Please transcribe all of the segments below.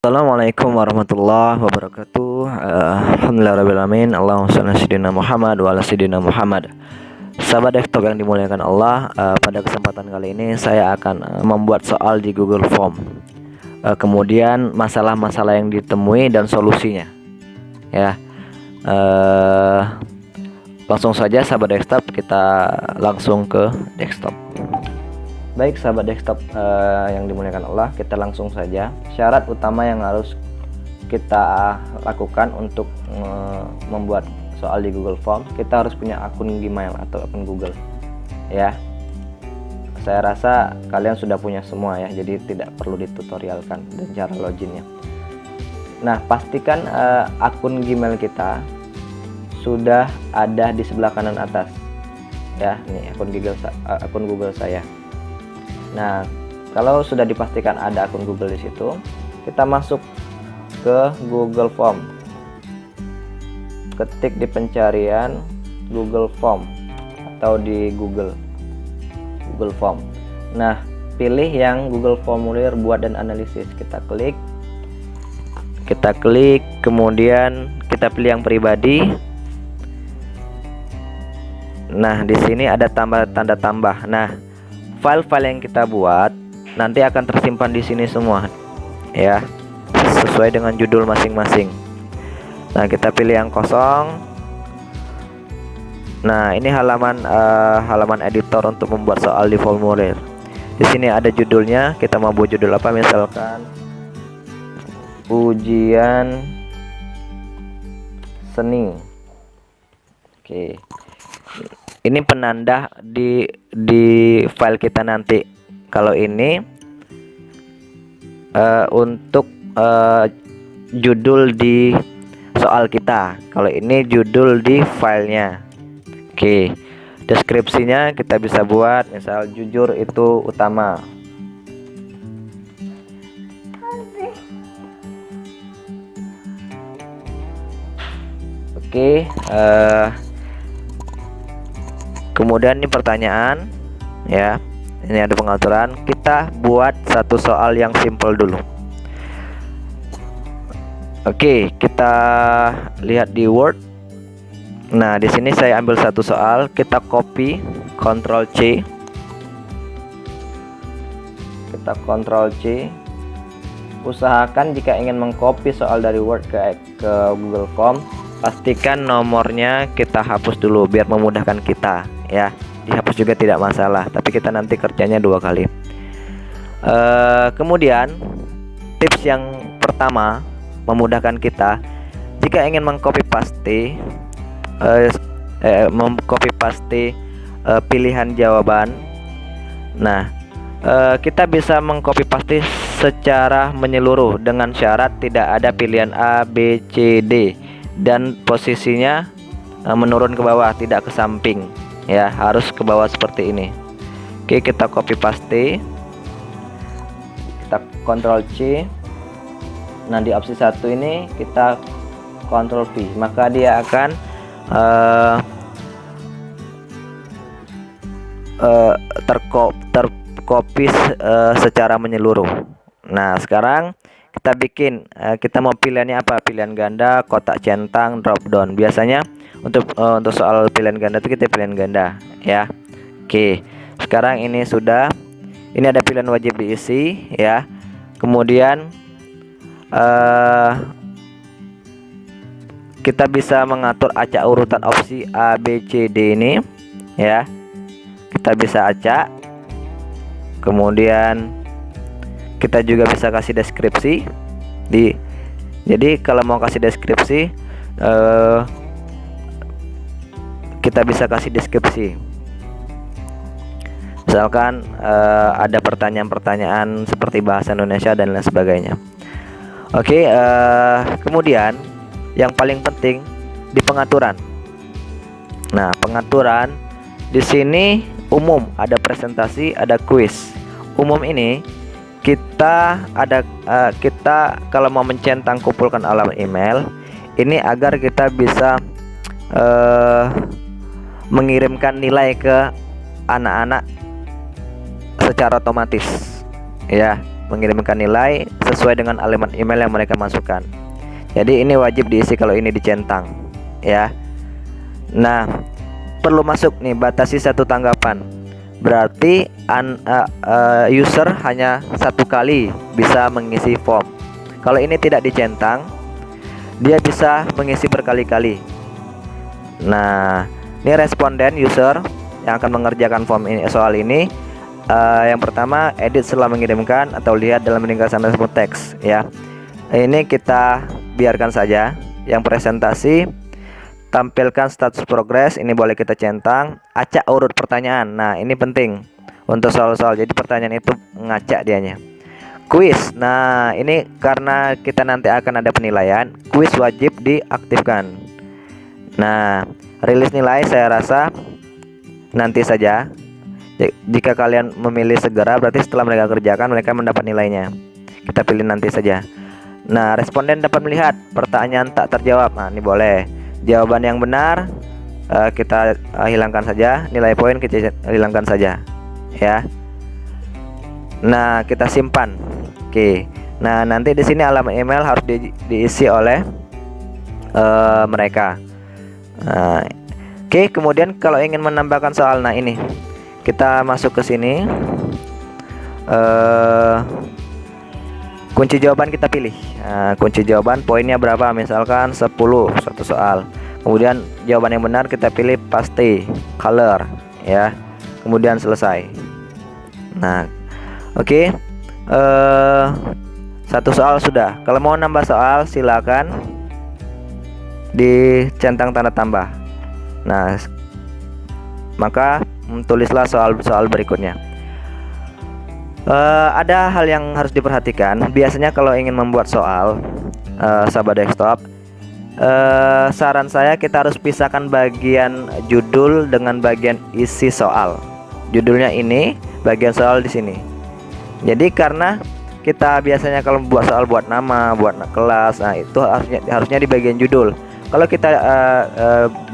Assalamualaikum warahmatullahi wabarakatuh. Alhamdulillahirrahmanirrahim. Allahumma shalli ala sayyidina Muhammad wa ala sayyidina Muhammad. Sahabat desktop yang dimuliakan Allah, pada kesempatan kali ini saya akan membuat soal di Google Form. Kemudian masalah-masalah yang ditemui dan solusinya. Ya, langsung saja sahabat desktop, kita langsung ke desktop. Baik sahabat desktop yang dimuliakan Allah, kita langsung saja. Syarat utama yang harus kita lakukan untuk membuat soal di Google Form, kita harus punya akun Gmail atau akun Google. Ya, saya rasa kalian sudah punya semua ya, jadi tidak perlu ditutorialkan dan cara loginnya. Nah, pastikan akun Gmail kita sudah ada di sebelah kanan atas. Ya, ini akun Google saya. Nah, kalau sudah dipastikan ada akun Google di situ, kita masuk ke Google Form. Ketik di pencarian Google Form atau di Google Form. Nah, pilih yang Google Formulir buat dan analisis. Kita klik, kemudian kita pilih yang pribadi. Nah, di sini ada tanda tambah. Nah, file-file yang kita buat nanti akan tersimpan di sini semua ya, sesuai dengan judul masing-masing. Nah, kita pilih yang kosong. Nah, ini halaman editor untuk membuat soal di formulir. Di sini ada judulnya, kita mau buat judul apa, misalkan ujian seni. Oke, ini penanda di file kita nanti. Kalau ini untuk judul di soal kita. Kalau ini judul di filenya. Oke, deskripsinya kita bisa buat misal jujur itu utama. Oke, kemudian ini pertanyaan ya, ini ada pengaturan. Kita buat satu soal yang simple dulu. Oke, kita lihat di Word. Nah, di sini saya ambil satu soal, kita copy, Ctrl C. Kita Ctrl C. Usahakan jika ingin mengcopy soal dari Word ke Google Form, pastikan nomornya kita hapus dulu biar memudahkan kita ya. Dihapus juga tidak masalah, tapi kita nanti kerjanya 2 kali. Kemudian tips yang pertama memudahkan kita jika ingin mengcopy paste pilihan jawaban. Nah, kita bisa mengcopy paste secara menyeluruh dengan syarat tidak ada pilihan A, B, C, D dan posisinya menurun ke bawah, tidak ke samping ya, harus ke bawah seperti ini. Oke, kita copy paste, kita Ctrl C. Nah, di opsi 1 ini kita Ctrl V, maka dia akan tercopy secara menyeluruh. Nah, sekarang kita mau pilihannya apa? Pilihan ganda, kotak centang, drop down. Biasanya untuk soal pilihan ganda itu kita pilihan ganda ya. Oke, sekarang ini ada pilihan wajib diisi ya. Kemudian kita bisa mengatur acak urutan opsi A, B, C, D ini ya. Kita bisa acak. Kemudian kita juga bisa kasih deskripsi jadi kalau mau kasih deskripsi kita bisa kasih deskripsi. Misalkan ada pertanyaan-pertanyaan seperti bahasa Indonesia dan lain sebagainya. Oke, kemudian yang paling penting di pengaturan. Nah, pengaturan di sini umum, ada presentasi, ada kuis. Umum ini kita kalau mau mencentang kumpulkan alamat email ini agar kita bisa mengirimkan nilai ke anak-anak secara otomatis ya. mengirimkan nilai sesuai dengan alamat email yang mereka masukkan. Jadi ini wajib diisi kalau ini dicentang ya. Nah, perlu masuk nih, batasi 1 tanggapan. Berarti user hanya 1 kali bisa mengisi form. Kalau ini tidak dicentang, dia bisa mengisi berkali-kali. Nah, ini responden user yang akan mengerjakan form ini, soal ini. Yang pertama, edit setelah mengirimkan atau lihat dalam ringkasan respon teks ya. Ini kita biarkan saja. Yang presentasi, tampilkan status progres, ini boleh kita centang. Acak urut pertanyaan. Nah, ini penting untuk soal-soal. Jadi pertanyaan itu ngacak dianya. Quiz. Nah, ini karena kita nanti akan ada penilaian, quiz wajib diaktifkan. Nah, rilis nilai saya rasa nanti saja. Jika kalian memilih segera, berarti setelah mereka kerjakan mereka mendapat nilainya. Kita pilih nanti saja. Nah, responden dapat melihat pertanyaan tak terjawab. Nah, ini boleh. Jawaban yang benar kita hilangkan saja. Nilai poin kita hilangkan saja ya. Nah, kita simpan. Oke. Nah, nanti di sini alamat email harus diisi oleh mereka. Oke, kemudian kalau ingin menambahkan soal, nah ini kita masuk ke sini. Kunci jawaban kita pilih. Kunci jawaban poinnya berapa? Misalkan 10 satu soal. Kemudian jawaban yang benar kita pilih pasti color ya. Kemudian selesai. Nah, oke. Satu soal sudah. Kalau mau nambah soal silakan dicentang tanda tambah. Nah, maka tulislah soal-soal berikutnya. Ada hal yang harus diperhatikan. Biasanya kalau ingin membuat soal, sahabat desktop, saran saya kita harus pisahkan bagian judul dengan bagian isi soal. Judulnya ini, bagian soal di sini. Jadi karena kita biasanya kalau buat soal buat nama, buat kelas, nah itu harusnya di bagian judul. Kalau kita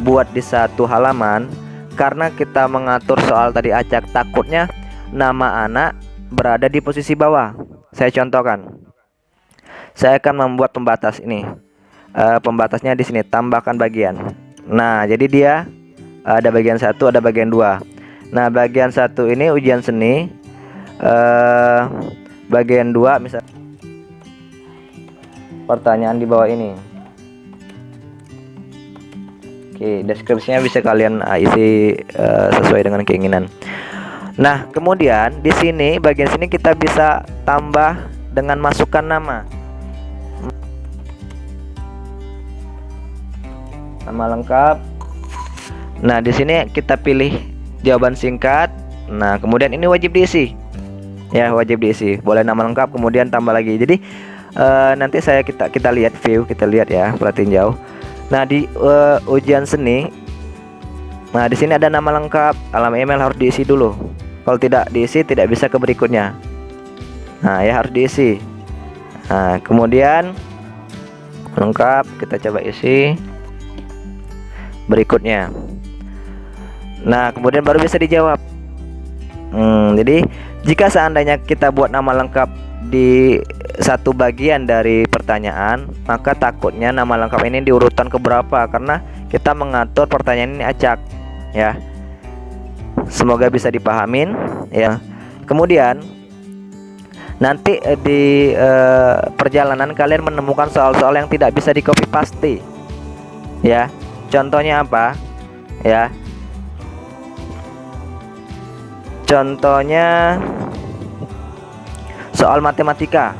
buat di satu halaman, karena kita mengatur soal tadi acak, takutnya nama anak berada di posisi bawah. Saya contohkan. Saya akan membuat pembatas ini. Pembatasnya di sini, tambahkan bagian. Nah, jadi dia ada bagian 1, ada bagian 2. Nah, bagian 1 ini ujian seni. Bagian 2 misal pertanyaan di bawah ini. Oke, deskripsinya bisa kalian isi sesuai dengan keinginan. Nah, kemudian di sini bagian sini kita bisa tambah dengan masukkan nama. Nama lengkap. Nah, di sini kita pilih jawaban singkat. Nah, kemudian ini wajib diisi. Ya, wajib diisi. Boleh nama lengkap kemudian tambah lagi. Jadi nanti kita lihat view, kita lihat ya, perhatiin jauh. Nah, di ujian seni, nah di sini ada nama lengkap, alamat email harus diisi dulu. Kalau tidak diisi tidak bisa ke berikutnya. Nah, ya harus diisi. Nah, kemudian lengkap kita coba isi berikutnya. Nah, kemudian baru bisa dijawab. Jadi jika seandainya kita buat nama lengkap di satu bagian dari pertanyaan, maka takutnya nama lengkap ini diurutan keberapa karena kita mengatur pertanyaan ini acak ya. Semoga bisa dipahamin ya. Kemudian nanti di perjalanan kalian menemukan soal-soal yang tidak bisa di copy paste ya. Contohnya apa ya? Contohnya soal matematika.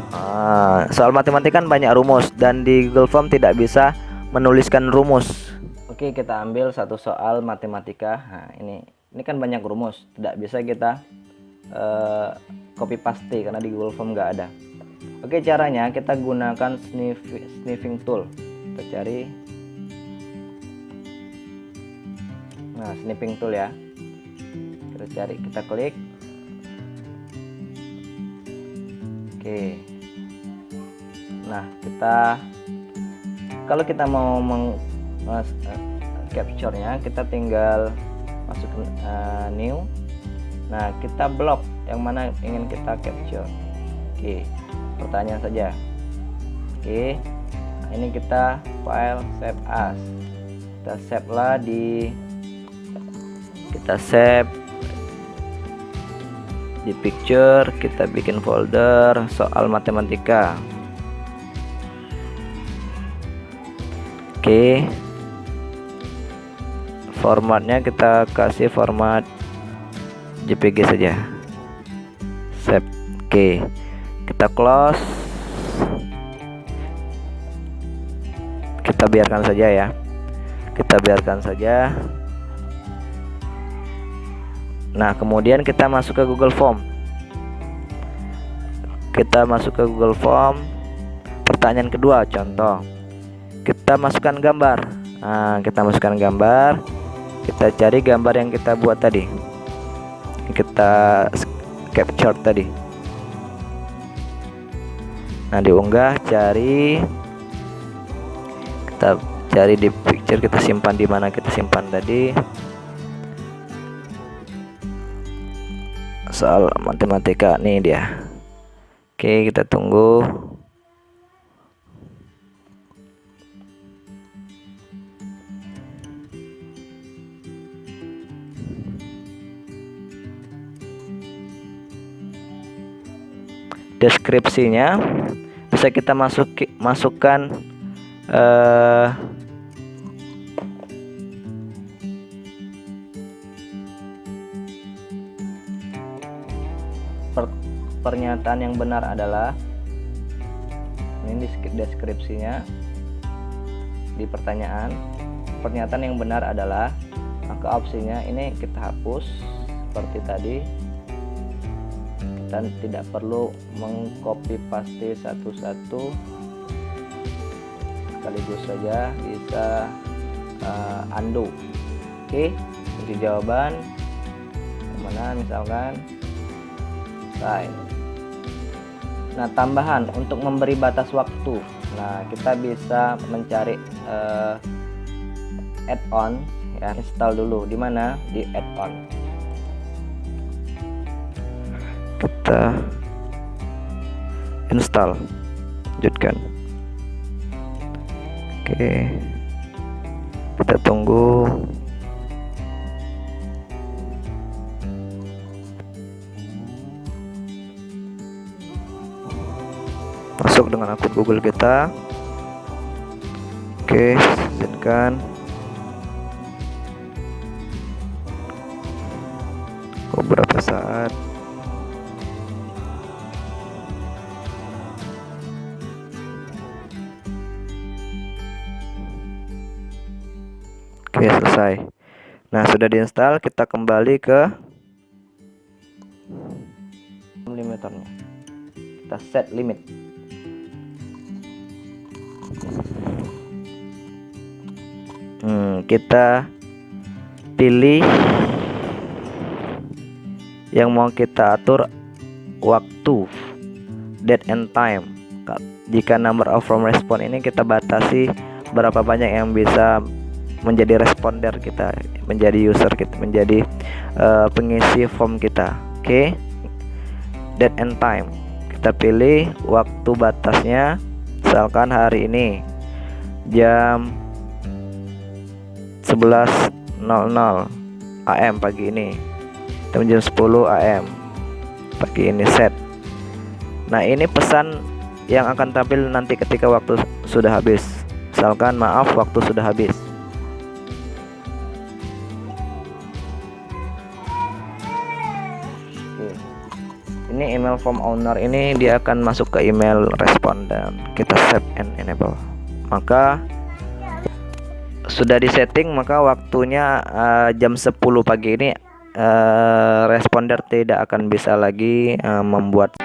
Soal matematika kan banyak rumus dan di Google Form tidak bisa menuliskan rumus. Oke, kita ambil satu soal matematika. Nah, ini kan banyak rumus, tidak bisa kita copy paste karena di Google Form nggak ada. Oke, caranya kita gunakan sniffing tool. Kita cari. Nah, sniffing tool ya. Kita cari, kita klik. Oke. Nah, kalau kita mau capture-nya, kita tinggal masukin new. Nah, kita blok yang mana ingin kita capture. Oke, pertanyaan saja. Oke, ini kita file save as, kita save lah kita save di picture, kita bikin folder soal matematika. Oke, formatnya kita kasih format JPG saja. Save. Oke, kita close, kita biarkan saja ya, kita biarkan saja. Nah, kemudian kita masuk ke Google Form. Kita masuk ke Google Form. Pertanyaan kedua, contoh. Kita masukkan gambar. Nah, kita masukkan gambar. Kita cari gambar yang kita buat tadi. Kita capture tadi. Nah, diunggah, kita cari di picture, kita simpan di mana kita simpan tadi. Soal matematika nih dia. Oke, kita tunggu. Deskripsinya bisa kita masukkan pernyataan yang benar adalah, ini deskripsinya di pertanyaan. Pernyataan yang benar adalah, maka opsinya ini kita hapus seperti tadi. Dan tidak perlu mengcopy paste satu-satu, sekaligus saja bisa undo. Oke, kunci jawaban mana misalkan selesai. Nah, tambahan untuk memberi batas waktu. Nah, kita bisa mencari add-on ya, install dulu di mana, di add-on. Kita install, lanjutkan. Oke, kita tunggu. Masuk dengan akun Google kita. Oke, izinkan. Beberapa saat. Oke, selesai. Nah, sudah diinstal, kita kembali ke limiternya. Kita set limit. Kita pilih yang mau kita atur waktu, date and time. Jika number of form respond ini kita batasi berapa banyak yang bisa menjadi responder kita, menjadi user kita, menjadi pengisi form kita. Oke, date and time, kita pilih waktu batasnya, misalkan hari ini jam 11.00 AM pagi ini, jam 10 AM pagi ini, set. Nah, ini pesan yang akan tampil nanti ketika waktu sudah habis. Misalkan, maaf, waktu sudah habis. Oke. Ini email form owner, ini dia akan masuk ke email responden. Kita save and enable. Maka sudah disetting, maka waktunya jam 10 pagi ini responder tidak akan bisa lagi membuat